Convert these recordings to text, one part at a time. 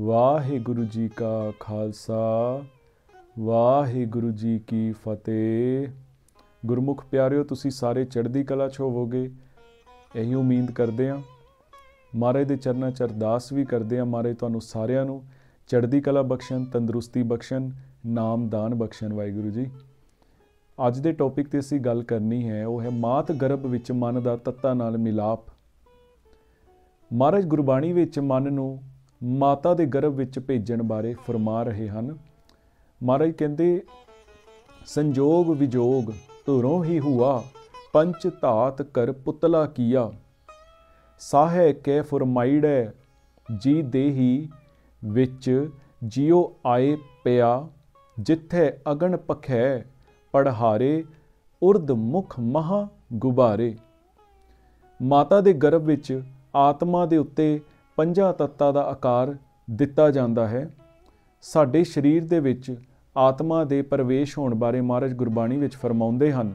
वाहिगुरु जी का खालसा वाहिगुरु जी की फतेह। गुरमुख प्यारिओ, तुसी सारे चढ़दी कला च होवोगे, यही उम्मीद करते हैं। महाराज दे चरनां च अरदास भी करते हैं, महाराज तुहानूं सारिआं नूं चढ़दी कला बख्शण, तंदुरुस्ती बख्शण, नामदान बख्शण। वाहिगुरु जी, अज दे टॉपिक ते असीं गल करनी है, वो है मात गर्भ विच मन दा तत्तां नाल मिलाप। महाराज गुरबाणी विच मन नूं माता दे गर्भ विच भेजण बारे फरमा रहे हन। महाराज कहंदे, संजोग विजोग धुरों ही हुआ, पंच धात कर पुतला किया। साहे कै फुरमाइड़ै जी देही विच जियो आए पिया। जिथे अगन पखै पढ़हारे, उर्द मुख महा गुबारे। माता दे गर्भ विच आत्मा दे उत्ते पंजां तत्तां दा आकार दिता जांदा है। साडे शरीर दे विच आत्मा दे प्रवेश होण बारे महाराज गुरबाणी विच फरमाउंदे हन।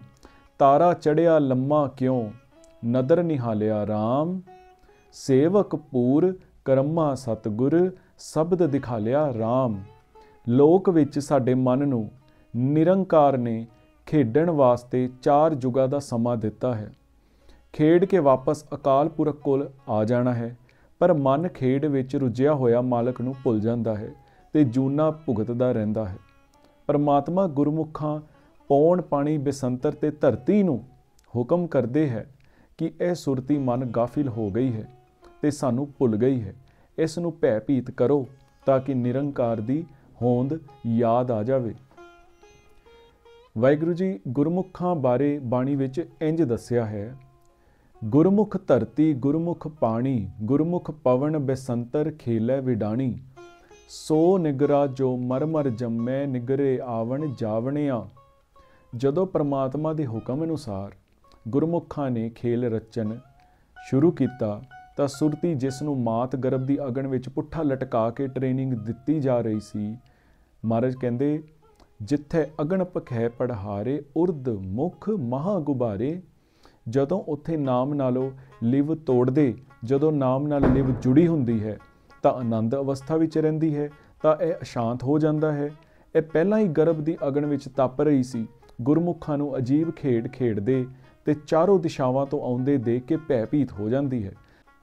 तारा चढ़िया लम्मा क्यों, नदर निहालिया राम। सेवक पूर करम्मा सतगुर, शब्द दिखालिया राम। लोक विच साडे मन नूं निरंकार ने खेडण वास्ते 4 जुगां दा समां दिता है। खेड के वापस अकाल पुरख कोल आ जाना है, पर मन खेड विच रुझिया होया मालक नूं भुल जांदा है ते जूना भुगतदा रहिंदा है। परमात्मा गुरमुखां पौण पाणी बेसंतर ते धरती नूं हुक्म करदे है कि यह सुरती मन गाफिल हो गई है ते सानूं भुल गई है। इस नूं भयभीत करो ताकि निरंकार दी होंद याद आ जावे। वाहिगुरू जी गुरमुखां बारे बाणी विच इंज दस्सिया है। गुरमुख धरती गुरमुख पाणी, गुरमुख पवन बेसंतर खेलै विडाणी। सो निगरा जो मर जम्मै, निगरे आवन जावणिया। जदों परमात्मा के हुक्म अनुसार गुरमुखां ने खेल रचन शुरू किया तां सुरती जिस नूं मात गर्भ की अगन विच पुट्ठा लटका के ट्रेनिंग दिती जा रही सी, महाराज कहंदे, जिथे अगन पखै पढ़हारे, उर्द मुख महा गुबारे। जदों उत्थे नाम नालों लिव तोड़दे, जदों नाम नाल लिव जुड़ी हुंदी है तां आनंद अवस्था विच रहिंदी है, तां यह अशांत हो जाता है। यह पहलां ही गर्भ की अगन विच तप रही सी। गुरमुखां नूं अजीब खेड खेडदे ते चारों दिशावां तो आउंदे देख के भयभीत हो जाती है।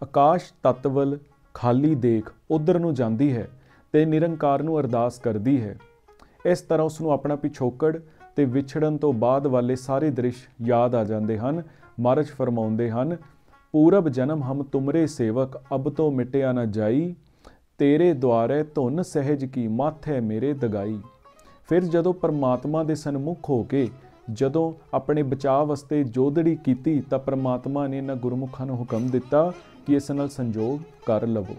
आकाश तत्वल खाली देख उधर नूं जांदी है ते निरंकार नूं अरदास करदी है। इस तरह उसनूं अपना पिछोकड़ ते विछड़न तो बाद वाले सारे दृश याद आ जाते हैं। महाराज फरमाउंदे हन, पूरब जन्म हम तुमरे सेवक, अब तो मिटिया न जाई। तेरे द्वारे धुन सहज की, माथे मेरे दगाई। फिर जदों परमात्मा दे सन्मुख हो के जदों अपने बचाव वास्ते जोदड़ी कीती तां परमात्मा ने इन्हां गुरमुखां नूं हुक्म दिता कि इस नाल संजोग कर लवो।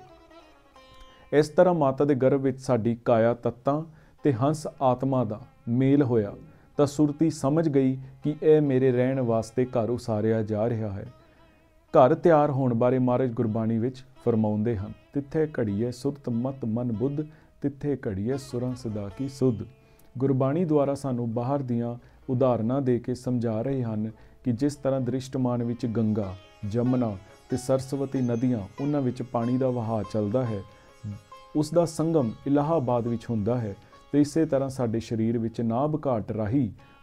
इस तरह माता दे गर्भ विच साडी काया तत्तां ते हंस आत्मा दा मेल होया तां सुरती समझ गई कि यह मेरे रहण वास्ते घर उसारिया जा रहा है। घर तैयार होने बारे महाराज गुरबाणी विच फरमाउंदे हन। तिथे घड़ीए सुरत मत मन बुद्ध, तिथे घड़ीए सुरां सदा की सुध। गुरबाणी द्वारा सानू बाहर दियां उदाहरणां दे के समझा रहे हैं कि जिस तरह दृष्टमान विच गंगा, जमुना ते सरस्वती नदियां उन्हां विच पानी दा वहाअ चलदा है, उसका संगम इलाहाबाद विच हुंदा है, तो इसे तरह साडे शरीर विच नाभ घाट राही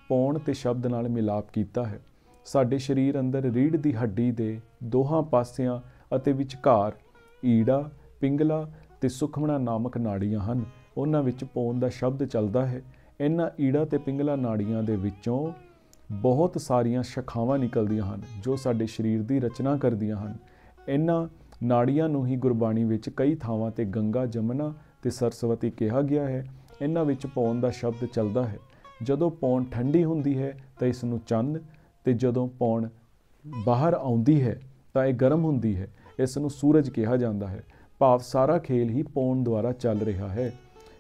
पौण ते शब्द नाल मिलाप कीता है। साडे शरीर अंदर रीढ़ दी हड्डी दे दोहां पासियां अते विचकार ईड़ा, पिंगला ते सुखमना नामक नाड़ियां हन। उन्हां विच पौण दा शब्द चलदा है। इन्हां ईड़ा ते पिंगला नाड़ियां दे विचों बहुत सारियां शाखावां निकलदियां हन जो साडे शरीर दी रचना करदियां हन। इन्हां नाड़ियां नूं ही गुरबाणी विच कई थावां ते गंगा, जमुना ते सरस्वती कहा गया है। इन्हां विच पौण दा शब्द चलदा है। जदों पौण ठंडी हुंदी है तां इस नूं चंद, ते जदों पौण बाहर आउंदी है तां इह गर्म हुंदी है, इस नूं सूरज कहा जांदा है। भाव सारा खेल ही पौण द्वारा चल रहा है।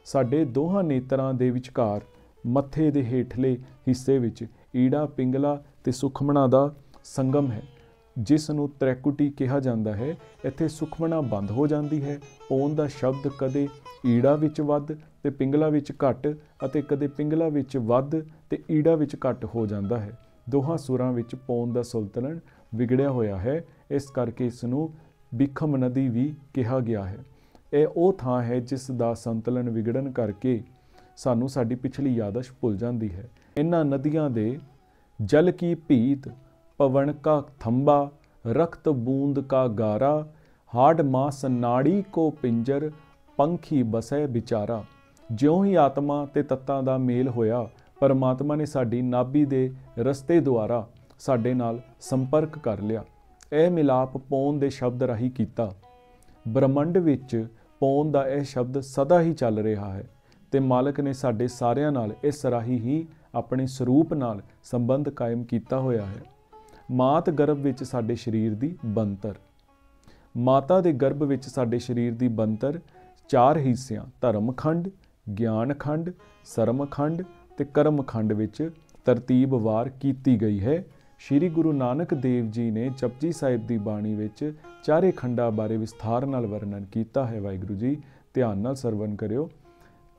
साडे दोहां नेत्रां दे विचकार मत्थे दे हेठले हिस्से विच ईड़ा, पिंगला ते सुखमना दा संगम है, जिस नूं त्रिकुटी कहा जाता है। इत्थे सुखमना बंद हो जाती है। पौण दा शब्द कदे ईड़ा विच वध ते पिंगला विच घट, अते कदे पिंगला विच वध ते ईड़ा विच घट हो जाता है। दोहां सुरां विच पौण दा संतुलन विगड़िया होया है। इस करके इस नूं बिखम नदी भी कहा गया है। ਇਹ ਉਹ ਥਾਂ ਹੈ ਜਿਸ ਦਾ ਸੰਤੁਲਨ ਵਿਗੜਨ ਕਰਕੇ ਸਾਨੂੰ ਸਾਡੀ ਪਿਛਲੀ ਯਾਦਸ਼ ਭੁੱਲ ਜਾਂਦੀ ਹੈ। ਇਹਨਾਂ ਨਦੀਆਂ ਦੇ ਜਲ ਕੀ ਭੀਤ, ਪਵਨ ਕਾ ਥੰਬਾ, ਰਕਤ ਬੂੰਦ ਕਾ ਗਾਰਾ, ਹਾਡ ਮਾਸ ਨਾੜੀ ਕੋ ਪਿੰਜਰ, ਪੰਖੀ ਬਸੈ ਵਿਚਾਰਾ। ਜਿਉਂ ਹੀ ਆਤਮਾ ਤੇ ਤੱਤਾਂ ਦਾ ਮੇਲ ਹੋਇਆ, ਪਰਮਾਤਮਾ ਨੇ ਸਾਡੀ ਨਾਭੀ ਦੇ ਰਸਤੇ ਦੁਆਰਾ ਸਾਡੇ ਨਾਲ ਸੰਪਰਕ ਕਰ ਲਿਆ। ਇਹ ਮਿਲਾਪ ਪੌਣ ਦੇ ਸ਼ਬਦ ਰਾਹੀਂ ਕੀਤਾ। ਬ੍ਰਹਮੰਡ ਵਿੱਚ ਪੌਣ ਦਾ ਇਹ ਸ਼ਬਦ ਸਦਾ ਹੀ ਚੱਲ ਰਿਹਾ ਹੈ ਤੇ ਮਾਲਕ ਨੇ ਸਾਡੇ ਸਾਰਿਆਂ ਨਾਲ ਇਸ ਰਾਹੀਂ ਹੀ ਆਪਣੇ ਸਰੂਪ ਨਾਲ ਸੰਬੰਧ ਕਾਇਮ ਕੀਤਾ ਹੋਇਆ ਹੈ। ਮਾਤ ਗਰਭ ਵਿੱਚ ਸਾਡੇ ਸਰੀਰ ਦੀ ਬਣਤਰ। ਮਾਤਾ ਦੇ ਗਰਭ ਵਿੱਚ ਸਾਡੇ ਸਰੀਰ ਦੀ ਬਣਤਰ 4 ਹਿੱਸਿਆਂ ਧਰਮ ਖੰਡ, ਗਿਆਨ ਖੰਡ, ਸਰਮ ਖੰਡ ਤੇ ਕਰਮ ਖੰਡ ਵਿੱਚ ਤਰਤੀਬਵਾਰ ਕੀਤੀ ਗਈ ਹੈ। ਸ਼੍ਰੀ ਗੁਰੂ ਨਾਨਕ ਦੇਵ ਜੀ ਨੇ ਜਪਜੀ ਸਾਹਿਬ ਦੀ ਬਾਣੀ ਵਿੱਚ ਚਾਰੇ ਖੰਡਾਂ ਬਾਰੇ ਵਿਸਥਾਰ ਨਾਲ ਵਰਣਨ ਕੀਤਾ ਹੈ। ਵਾਹਿਗੁਰੂ ਜੀ ਧਿਆਨ ਨਾਲ ਸਰਵਨ ਕਰਿਓ।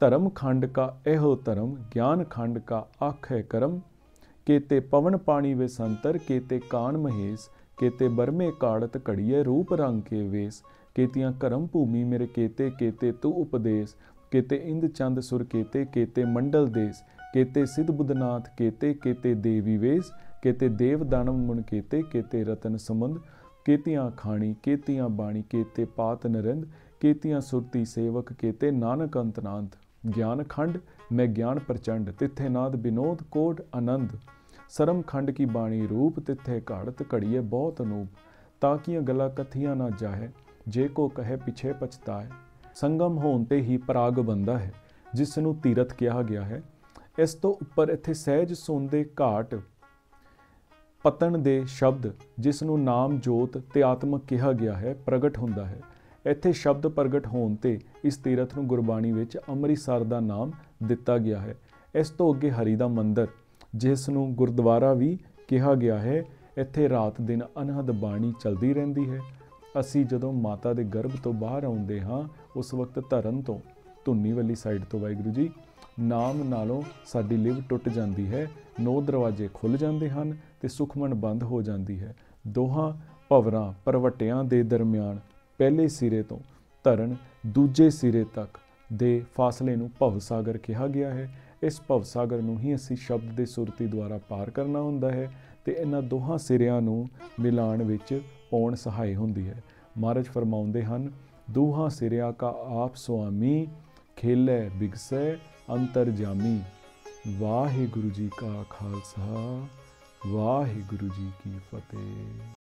ਧਰਮ ਖੰਡ ਕਾ ਇਹੋ ਧਰਮ, ਗਿਆਨ ਖੰਡ ਕਾ ਆਖੈ ਕਰਮ, केते पवन पानी वे संतर, केते कान महेश, केते बरमे काड़त घड़िए रूप रंग के वेश, केतियां करम भूमि मेरे केते, केते तू उपदेश, केते इंद चंद सुर केते, केते मंडल देश, केते सिद्ध बुधनाथ केते, केते देवी वेश, केते देव दानव मुन केते, केते रतन समुंद, केतियां खाणी केतियां बाणी, केते पात नरिंद, केतियां सुरती सेवक केते नानक अंतनांत। ज्ञान खंड मैं ज्ञान प्रचंड, तिथे नाद विनोद कोट आनंद, सरम खंड की बाणी रूप, तिथे घड़त घड़िए बहुत अनूप, ताकियां गला कथियां ना जाहे, जे को कहे पिछे पछताए। संगम होण ते ही पराग बनदा है, जिस नूं तीरथ कहा गया है। इस तो उपर इत्थे सहज सोंदे घाट पतन दे शब्द, जिस नूं नाम जोत ते आत्मक कहा गया है, प्रगट हुंदा है। ਇੱਥੇ ਸ਼ਬਦ ਪ੍ਰਗਟ ਹੋਣ ਤੇ ਇਸ ਤੀਰਥ ਨੂੰ ਗੁਰਬਾਣੀ ਵਿੱਚ ਅੰਮ੍ਰਿਤਸਰ ਦਾ ਨਾਮ ਦਿੱਤਾ ਗਿਆ ਹੈ। ਇਸ ਤੋਂ ਅੱਗੇ ਹਰੀ ਦਾ ਮੰਦਰ, ਜਿਸ ਨੂੰ ਗੁਰਦੁਆਰਾ ਵੀ ਕਿਹਾ ਗਿਆ ਹੈ, ਇੱਥੇ ਰਾਤ ਦਿਨ ਅਨਹਦ ਬਾਣੀ ਚੱਲਦੀ ਰਹਿੰਦੀ ਹੈ। ਅਸੀਂ ਜਦੋਂ ਮਾਤਾ ਦੇ ਗਰਭ ਤੋਂ ਬਾਹਰ ਆਉਂਦੇ ਹਾਂ, ਉਸ ਵਕਤ ਧਰਨ ਤੋਂ ਧੁੰਨੀ ਵਾਲੀ ਸਾਈਡ ਤੋਂ ਵਾਹਿਗੁਰੂ ਜੀ ਨਾਮ ਨਾਲੋਂ ਸਾਡੀ ਲਿਵ ਟੁੱਟ ਜਾਂਦੀ ਹੈ, 9 ਦਰਵਾਜ਼ੇ ਖੁੱਲ੍ਹ ਜਾਂਦੇ ਹਨ ਤੇ ਸੁਖਮਨ ਬੰਦ ਹੋ ਜਾਂਦੀ ਹੈ। ਦੋਹਾਂ ਭਵਰਾਂ ਭਰਵੱਟਿਆਂ ਦੇ ਦਰਮਿਆਨ ਪਹਿਲੇ ਸਿਰੇ ਤੋਂ ਧਰਨ ਦੂਜੇ ਸਿਰੇ ਤੱਕ ਦੇ ਫਾਸਲੇ ਨੂੰ ਭਵ ਸਾਗਰ ਕਿਹਾ ਗਿਆ ਹੈ। ਇਸ ਭਵ ਸਾਗਰ ਨੂੰ ਹੀ ਅਸੀਂ ਸ਼ਬਦ ਦੇ ਸੁਰਤੀ ਦੁਆਰਾ ਪਾਰ ਕਰਨਾ ਹੁੰਦਾ ਹੈ ਤੇ ਇਹਨਾਂ ਦੋਹਾਂ ਸਿਰਿਆਂ ਨੂੰ ਮਿਲਾਣ ਵਿੱਚ ਪੌਣ ਸਹਾਈ ਹੁੰਦੀ ਹੈ। ਮਹਾਰਾਜ ਫਰਮਾਉਂਦੇ ਹਨ, ਦੋਹਾਂ ਸਿਰਿਆਂ ਕਾ ਆਪ ਸੁਆਮੀ, ਖੇਲੇ ਬਿਗਸੈ ਅੰਤਰ ਜਾਮੀ। ਵਾਹਿਗੁਰੂ ਜੀ ਕਾ ਖਾਲਸਾ, ਵਾਹਿਗੁਰੂ ਜੀ ਕੀ ਫਤਿਹ।